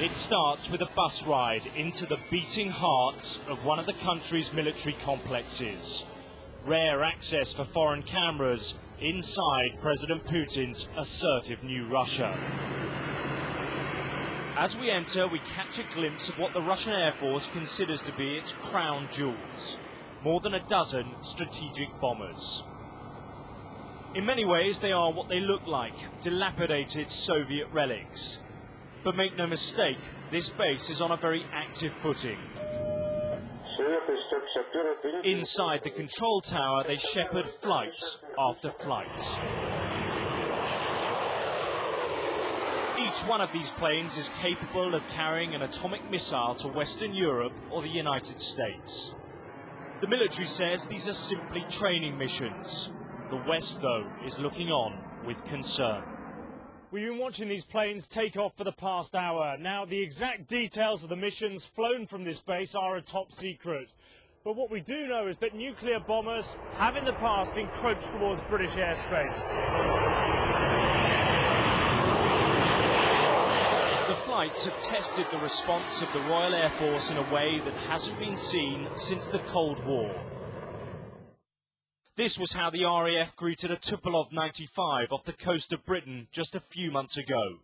It starts with a bus ride into the beating heart of one of the country's military complexes. Rare access for foreign cameras inside President Putin's assertive new Russia. As we enter, we catch a glimpse of what the Russian Air Force considers to be its crown jewels. More than a dozen strategic bombers. In many ways, they are what they look like, dilapidated Soviet relics. But make no mistake, this base is on a very active footing. Inside the control tower, they shepherd flight after flight. Each one of these planes is capable of carrying an atomic missile to Western Europe or the United States. The military says these are simply training missions. The West, though, is looking on with concern. We've been watching these planes take off for the past hour. Now, the exact details of the missions flown from this base are a top secret. But what we do know is that nuclear bombers have in the past encroached towards British airspace. The flights have tested the response of the Royal Air Force in a way that hasn't been seen since the Cold War. This was how the RAF greeted a Tupolev 95 off the coast of Britain just a few months ago.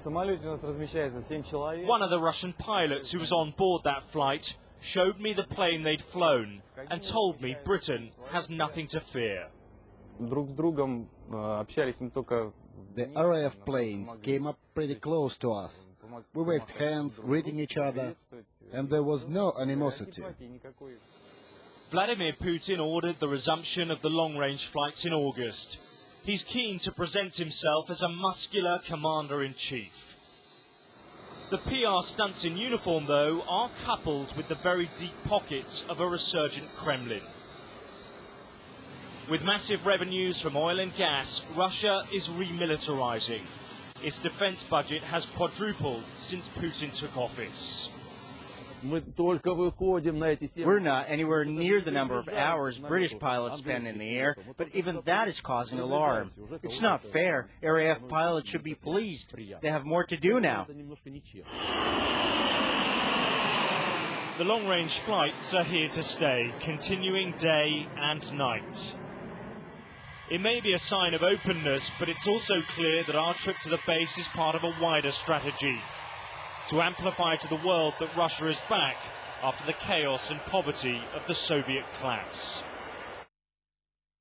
One of the Russian pilots who was on board that flight showed me the plane they'd flown and told me Britain has nothing to fear. The RAF planes came up pretty close to us. We waved hands, greeting each other, and there was no animosity. Vladimir Putin ordered the resumption of the long-range flights in August. He's keen to present himself as a muscular commander-in-chief. The PR stunts in uniform, though, are coupled with the very deep pockets of a resurgent Kremlin. With massive revenues from oil and gas, Russia is remilitarizing. Its defense budget has quadrupled since Putin took office. We're not anywhere near the number of hours British pilots spend in the air, but even that is causing alarm. It's not fair. RAF pilots should be pleased. They have more to do now. The long-range flights are here to stay, continuing day and night. It may be a sign of openness, but it's also clear that our trip to the base is part of a wider strategy. To amplify to the world that Russia is back after the chaos and poverty of the Soviet collapse.